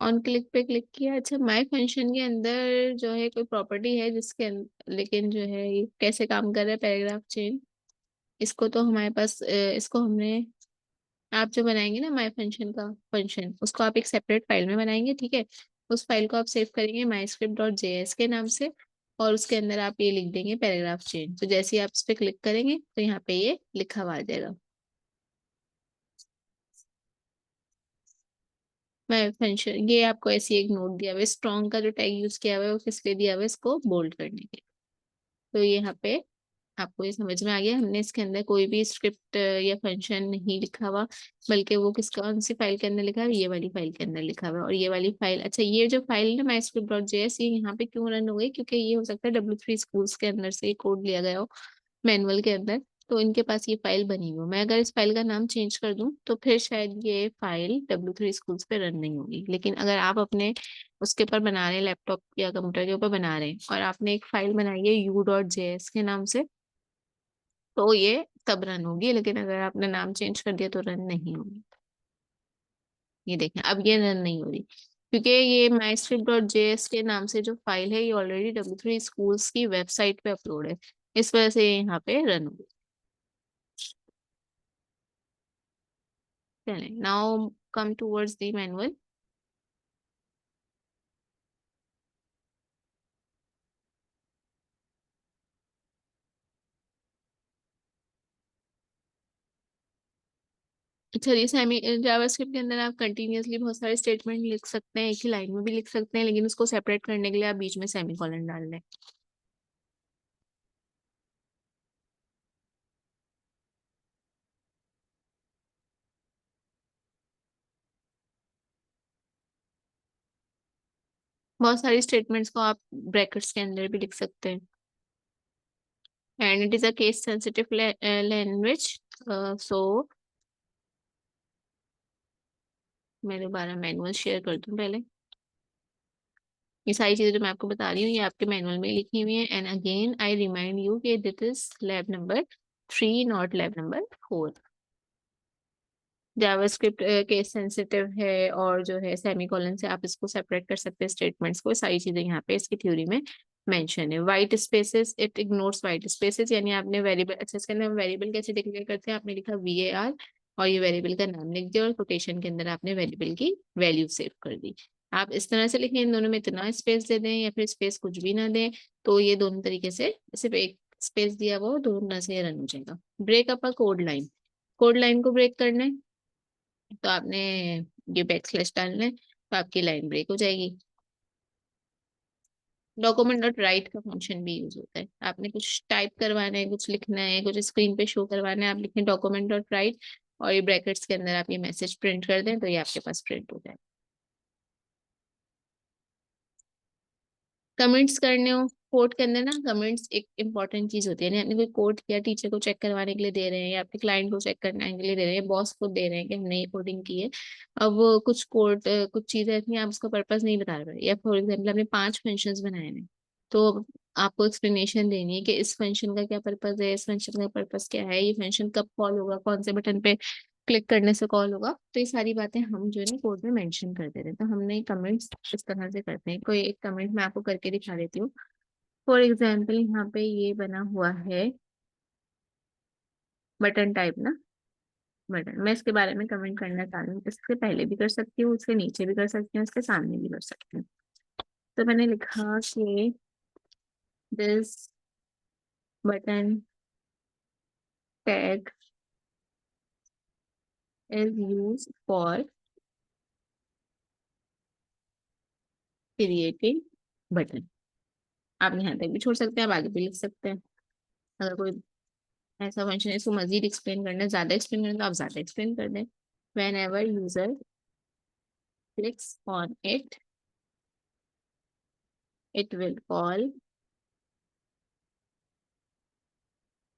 ऑन क्लिक पे क्लिक किया। अच्छा, माय फंक्शन के अंदर जो है कोई प्रॉपर्टी है जिसके लेकिन जो है ये कैसे काम कर रहा है, पैराग्राफ चेन। इसको तो हमारे पास इसको हमने, आप जो बनाएंगे ना माय फंक्शन का फंक्शन, उसको आप एक सेपरेट फाइल में बनाएंगे, ठीक है। उस फाइल को आप सेव करेंगे myscript.js के नाम से, और उसके अंदर आप ये लिख देंगे पैराग्राफ चेन। तो जैसे ही आप इस पे क्लिक करेंगे तो यहाँ पे ये लिखा हुआ आ जाएगा। मैं फंक्शन, ये आपको ऐसी एक नोट दिया हुआ है, स्ट्रॉन्ग का जो टैग यूज किया हुआ है वो किस लिए दिया हुआ है, इसको बोल्ड करने के। तो ये यहाँ पे आपको ये समझ में आ गया, हमने इसके अंदर कोई भी स्क्रिप्ट या फंक्शन नहीं लिखा हुआ, बल्कि वो किस कौन सी फाइल के अंदर लिखा है, ये वाली फाइल के अंदर लिखा हुआ है। और ये वाली फाइल, अच्छा ये जो फाइल है ना myscript.js, ये यहाँ पे क्यों रन हो गई, क्योंकि ये हो सकता है W3 स्कूल्स के अंदर से ये कोड लिया गया हो मैनुअल के अंदर, तो इनके पास ये फाइल बनी हुई हो। मैं अगर इस फाइल का नाम चेंज कर दूं तो फिर शायद ये फाइल W3 स्कूल्स पे रन नहीं होगी। लेकिन अगर आप अपने उसके ऊपर बना रहे हैं, लैपटॉप या कंप्यूटर के ऊपर बना रहे हैं, और आपने एक फाइल बनाई है u.js के नाम से, तो ये तब रन होगी। लेकिन अगर आपने नाम चेंज कर दिया तो रन नहीं होगी। ये देखें, अब ये रन नहीं हो रही, क्योंकि ये myscript.js के नाम से जो फाइल है ये ऑलरेडी W3 स्कूल्स की वेबसाइट पे अपलोड है, इस वजह से ये यहाँ पे रन हो गई। चलें, now come towards the manual. चलिए, सेमी जावास्क्रिप्ट के अंदर आप कंटिन्यूअसली बहुत सारे स्टेटमेंट लिख सकते हैं, एक ही लाइन में भी लिख सकते हैं, लेकिन उसको सेपरेट करने के लिए आप बीच में सेमीकोलन डाल दें। बहुत सारी स्टेटमेंट्स को आप ब्रैकेट्स के अंदर भी लिख सकते हैं। And it is a case sensitive language, so मैं दोबारा मैनुअल शेयर कर दूं पहले। ये सारी चीजें जो मैं आपको बता रही हूँ ये आपके मैनुअल में लिखी हुई है। And again I remind you कि this is lab number 3, not lab number 4। JavaScript case sensitive है, और जो है सेमीकोलन से आप इसको सेपरेट कर सकते हैं स्टेटमेंट्स को। सारी चीजें यहाँ पे इसकी थ्योरी में मेंशन है। White spaces, it ignores white spaces, यानी आपने वेरिएबल, अच्छा इसके अंदर वेरिएबल कैसे डिक्लेयर करते हैं, आपने लिखा VAR और ये वेरिएबल का नाम लिख दिया, और कोटेशन के अंदर आपने वेरिएबल की वैल्यू सेव कर दी। आप इस तरह से लिखें, इन दोनों में इतना स्पेस दे दें या फिर स्पेस कुछ भी ना दें, तो ये दोनों तरीके से, सिर्फ एक स्पेस दिया वो दोनों तरह से रन हो जाएगा। Break up a code line, code line को ब्रेक करना है तो आपने ये बैकस्लैश डालना है, तो आपकी लाइन ब्रेक हो जाएगी। डॉक्यूमेंट डॉट राइट का फंक्शन भी यूज होता है, आपने कुछ टाइप करवाना है, कुछ लिखना है, कुछ स्क्रीन पे शो करवाना है, आप लिखें डॉक्यूमेंट डॉट राइट, और ये ब्रैकेट्स के अंदर आप ये मैसेज प्रिंट कर दें तो ये आपके पास प्रिंट हो जाए। कमेंट्स करने हो कोड के अंदर ना, कमेंट्स एक इंपॉर्टेंट चीज होती है। यानी आपने कोई कोड किया, टीचर को चेक करवाने के लिए दे रहे हैं, या आपके क्लाइंट को चेक करने के लिए दे रहे हैं, बॉस को दे रहे हैं कि हमने ये कोडिंग की है। अब वो कुछ कोड, कुछ चीजें ऐसी हैं, आप उसका पर्पस नहीं बता रहे, या फॉर एग्जाम्पल आपने 5 फंक्शंस बनाए हैं, तो आपको एक्सप्लेनेशन देनी है कि इस फंक्शन का क्या पर्पस है, इस फंक्शन का पर्पस क्या है, ये फंक्शन कब कॉल होगा, कौन से बटन पे क्लिक करने से कॉल होगा। तो ये सारी बातें हम जो है ना कोड में मेंशन कर देते हैं। तो हमने कमेंट्स इस तरह से करते हैं। कोई एक कमेंट मैं आपको करके दिखा देती हूँ। फॉर एग्जाम्पल यहाँ पे ये बना हुआ है बटन टाइप ना, बटन, मैं इसके बारे में कमेंट करना चाह रही हूँ। इससे पहले भी कर सकती हूँ, उसके नीचे भी कर सकती हूँ, इसके सामने भी कर सकती हूँ। तो मैंने लिखा कि this button tag is use for creating button. आप यहाँ तक भी छोड़ सकते हैं, आप आगे भी लिख सकते हैं। अगर कोई ऐसा फंक्शन है इसको मजीद एक्सप्लेन करना है, ज्यादा एक्सप्लेन करना है, तो आप ज्यादा एक्सप्लेन कर दें। When ever user clicks on it, it will call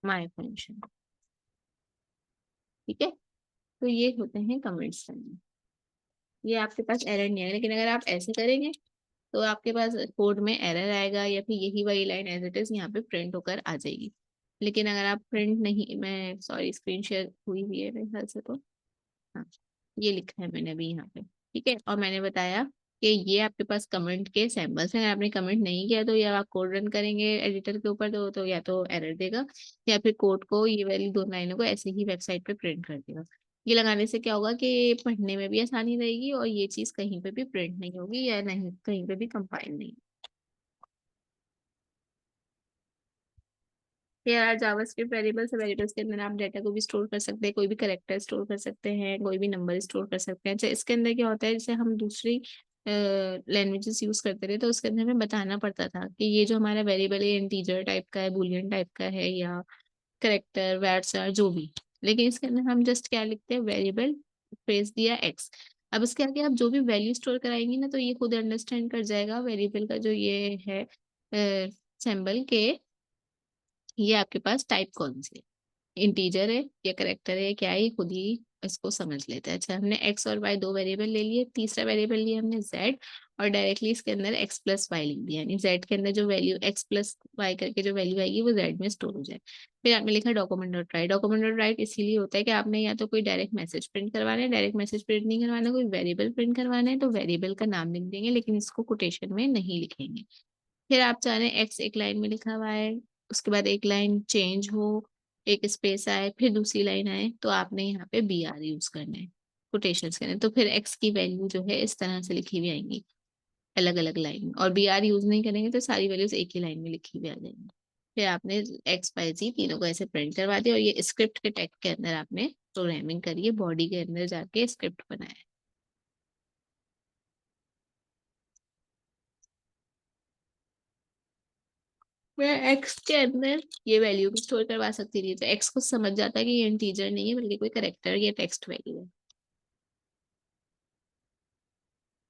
my function। ठीक है, तो ये होते हैं कमेंट्स करने। ये आपके पास एरर नहीं है, लेकिन अगर आप ऐसे करेंगे तो आपके पास कोड में एरर आएगा, या फिर यही वाली लाइन एज इट इज यहाँ पे प्रिंट होकर आ जाएगी। लेकिन अगर आप प्रिंट नहीं, मैं सॉरी स्क्रीन शेयर हुई हुई है मेरे ख्याल से, तो हाँ, ये लिखा है मैंने अभी यहाँ पे। ठीक है, और मैंने बताया कि ये आपके पास कमेंट के सैंपल्स हैं। अगर आपने कमेंट नहीं किया तो या आप कोड रन करेंगे एडिटर के ऊपर तो या तो एरर देगा, या फिर कोड को, ये वाली दो लाइनों को ऐसे ही वेबसाइट पे प्रिंट कर देगा। ये लगाने से क्या होगा कि पढ़ने में भी आसानी रहेगी, और ये चीज़ कहीं पे भी प्रिंट नहीं होगी, या नहीं कहीं पे भी कंपाइल नहीं। या जावास्क्रिप्ट वेरिएबल्स है, वेरिएबल्स के अंदर आप डाटा को भी स्टोर कर सकते हैं, कोई भी करेक्टर स्टोर कर सकते हैं, कोई भी नंबर स्टोर कर सकते हैं। अच्छा, इसके अंदर क्या होता है, जैसे हम दूसरी लैंग्वेजेस यूज करते रहे तो उसके अंदर हमें बताना पड़ता था कि ये जो हमारा वेरिएबल है इंटीजर टाइप का है, बुलियन टाइप का है, या करेक्टर वैट्स जो भी। लेकिन इसके अंदर हम जस्ट क्या लिखते हैं, वेरिएबल स्पेस दिया एक्स। अब इसके आगे आप जो भी वैल्यू स्टोर कराएंगे ना, तो ये खुद अंडरस्टैंड कर जाएगा वेरिएबल का जो ये है सिंबल के, ये आपके पास टाइप कौन सी है, इंटीजर है या करेक्टर है, क्या है, ये खुद ही इसको समझ लेता है। अच्छा, हमने एक्स और वाई दो वेरिएबल ले लिए, तीसरा वेरिएबल लिया हमने जेड, और डायरेक्टली इसके अंदर एक्स प्लस वाई लिख दिया, यानी जेड के अंदर जो वैल्यू एक्स प्लस वाई करके जो वैल्यू आएगी वो जेड में स्टोर हो जाए। फिर आपने लिखा document dot right. Document dot right इसीलिए होता है कि आपने या तो कोई डायरेक्ट मैसेज प्रिंट करवाना है, डायरेक्ट मैसेज प्रिंट नहीं करवाना, कोई वेरिएबल प्रिंट करवाना है, तो वेरिएबल का नाम लिख देंगे, लेकिन इसको कोटेशन में नहीं लिखेंगे। फिर आप चाह रहे हैं एक्स एक लाइन में लिखा हुआ है, उसके बाद एक लाइन चेंज हो, एक स्पेस आए, फिर दूसरी लाइन आए, तो आपने यहाँ पे बी आर यूज करना है, कोटेशंस करना है। तो फिर एक्स की वैल्यू जो है इस तरह से लिखी हुई आएंगी अलग अलग लाइन में, और बी आर यूज नहीं करेंगे तो सारी वैल्यूज एक ही लाइन में लिखी हुई आ जाएंगी। फिर आपने एक्स वाई जी तीनों को ऐसे प्रिंट करवा दिया, और ये स्क्रिप्ट के टैग के अंदर आपने प्रोग्रामिंग करी है, बॉडी के अंदर जाके स्क्रिप्ट बनाया। मैं एक्स के अंदर ये वैल्यू भी स्टोर करवा सकती थी, तो एक्स को समझ जाता है कि ये इंटीजर नहीं है बल्कि कोई करेक्टर या टेक्स्ट वैल्यू है।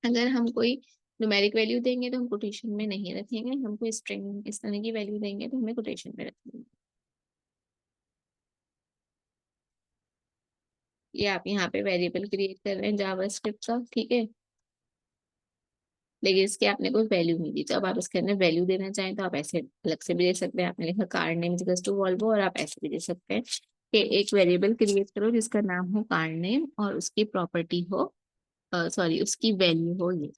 अगर हम कोई न्यूमेरिक वैल्यू देंगे तो हम कोटेशन में नहीं रखेंगे, हम कोई स्ट्रिंग इस तरह की वैल्यू देंगे तो हमें कोटेशन में रखेंगे। ये आप यहाँ पे वेरिएबल क्रिएट कर रहे हैं जावास्क्रिप्ट का, ठीक है, लेकिन इसके आपने कोई वैल्यू नहीं दी, तो अब आप इसके अंदर वैल्यू देना चाहें तो आप ऐसे अलग से भी दे सकते हैं। आपने लिखा car name equals to Volvo, और आप ऐसे भी दे सकते हैं कि एक वेरिएबल क्रिएट करो जिसका नाम हो कार नेम, और उसकी प्रॉपर्टी हो, सॉरी उसकी वैल्यू हो ये।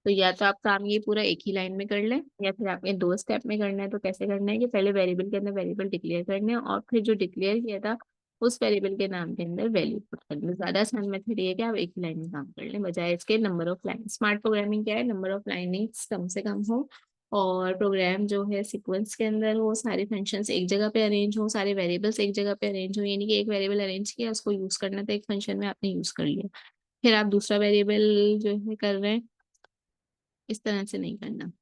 तो या तो आप काम ये पूरा एक ही लाइन में कर लें, या फिर आपने दो स्टेप में करना है। तो कैसे करना है कि पहले वेरिएबल के अंदर वेरिएबल डिक्लेयर करने हैं, और फिर जो डिक्लेयर किया था उस वेरिएबल के नाम के अंदर वैल्यू पुट करनी है। ज्यादा आसान मेथड ये है कि आप एक ही लाइन में काम कर लें, बजाय इसके number of line. Smart programming क्या है, नंबर ऑफ लाइनिंग कम से कम हो, और प्रोग्राम जो है सीक्वेंस के अंदर हो, सारे फंक्शंस एक जगह पे अरेंज हो, सारे वेरिएबल्स एक जगह पे अरेंज हो। यानी कि एक वेरिएबल अरेंज किया, उसको यूज करना था एक फंक्शन में, आपने यूज कर लिया, फिर आप दूसरा वेरिएबल जो है कर रहे हैं, इस तरह से नहीं करना।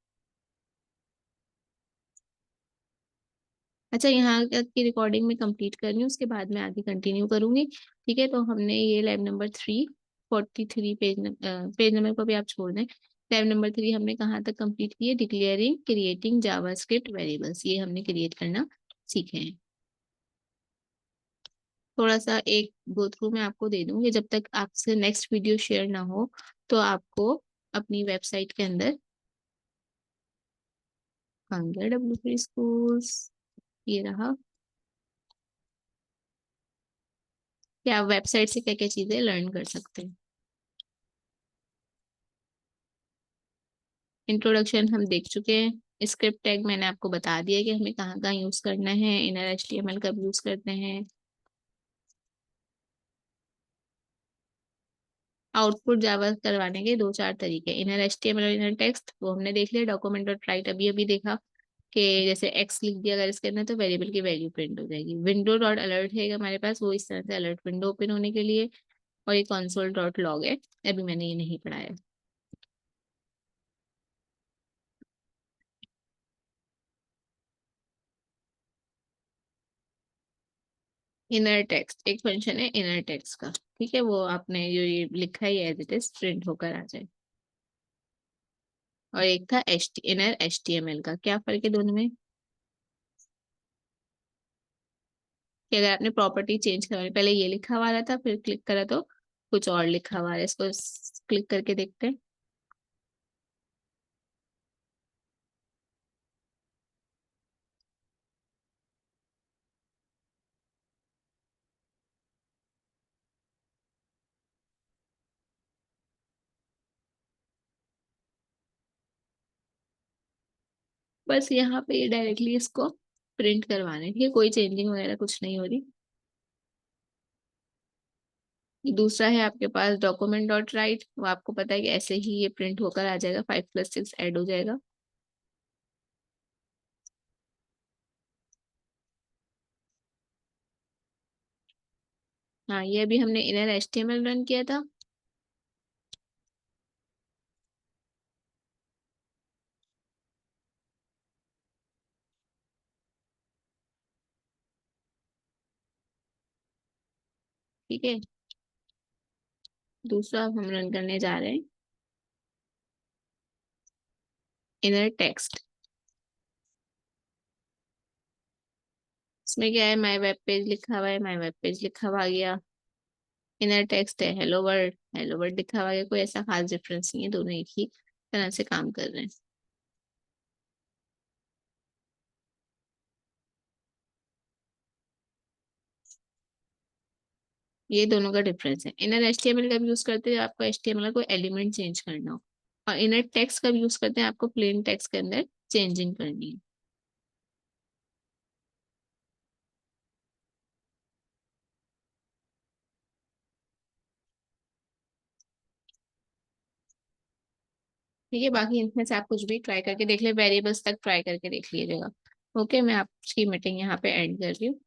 अच्छा, यहाँ तक की रिकॉर्डिंग में कंप्लीट करनी है, उसके बाद में आगे कंटिन्यू करूंगी। ठीक है, तो हमने ये लैब नंबर 343 पेज नंबर को भी आप छोड़ दें। लैब नंबर 3 हमने कहाँ तक कंप्लीट की है, डिक्लेयरिंग क्रिएटिंग जावास्क्रिप्ट वेरिएबल्स, ये हमने क्रिएट करना सीखे हैं। थोड़ा सा एक गो थ्रू मैं आपको दे दूंगी, जब तक आपसे नेक्स्ट वीडियो शेयर ना हो तो आपको अपनी वेबसाइट के अंदर कांगड़ा डब्ल्यू स्कूल्स, ये रहा, कि आप वेबसाइट से क्या क्या चीजें लर्न कर सकते हैं। इंट्रोडक्शन हम देख चुके हैं, स्क्रिप्ट टैग मैंने आपको बता दिया कि हमें कहाँ कहाँ यूज करना है, इनर एचटीएमएल कब यूज करते हैं। आउटपुट जावा करवाने के दो चार तरीके, इनर एचटीएमएल और इनर टेक्स्ट, वो हमने देख लिया। डॉक्यूमेंट डॉट राइट अभी अभी देखा कि जैसे एक्स लिख दिया अगर इसके अंदर तो वेरिएबल की वैल्यू प्रिंट हो जाएगी। विंडो डॉट अलर्ट है हमारे पास, वो इस तरह से अलर्ट विंडो ओपन होने के लिए। और ये कंसोल डॉट लॉग है, अभी मैंने ये नहीं पढ़ाया। इनर टेक्स्ट एक फंक्शन है इनर टेक्स्ट का, ठीक है, वो आपने जो ये लिखा है एज इट इज प्रिंट होकर आ जाए। और एक था इनर HTML का। क्या फर्क है दोनों में? कि अगर आपने प्रॉपर्टी चेंज करवानी, पहले ये लिखा हुआ रहा था, फिर क्लिक करा तो कुछ और लिखा हुआ है। इसको क्लिक करके देखते हैं। बस यहाँ पे डायरेक्टली इसको प्रिंट करवाने, ठीक है, कोई चेंजिंग वगैरह कुछ नहीं हो रही। दूसरा है आपके पास डॉक्यूमेंट डॉट राइट, वो आपको पता है कि ऐसे ही ये प्रिंट होकर आ जाएगा, 5+6 ऐड हो जाएगा। हाँ, ये अभी हमने इनर HTML रन किया था। ठीक है, दूसरा अब हम रन करने जा रहे हैं इनर टेक्स्ट। इसमें क्या है, माय वेब पेज लिखा हुआ है, माय वेब पेज लिखा हुआ आ गया। इनर टेक्स्ट है हेलो वर्ड लिखा हुआ है। कोई ऐसा खास डिफरेंस नहीं है, दोनों एक ही तरह से काम कर रहे हैं। ये दोनों का डिफरेंस है। इनर HTML कब यूज करते हैं, आपको HTML का कोई एलिमेंट चेंज करना हो। और इनर टेक्स्ट कब यूज करते हैं, आपको प्लेन टेक्स्ट के अंदर चेंजिंग करनी है। ठीक है, बाकी इनमें से आप कुछ भी ट्राई करके देख ले, वेरिएबल्स तक ट्राई करके देख लीजिएगा। ओके, मैं आपकी मीटिंग यहाँ पे एंड कर रही हूँ।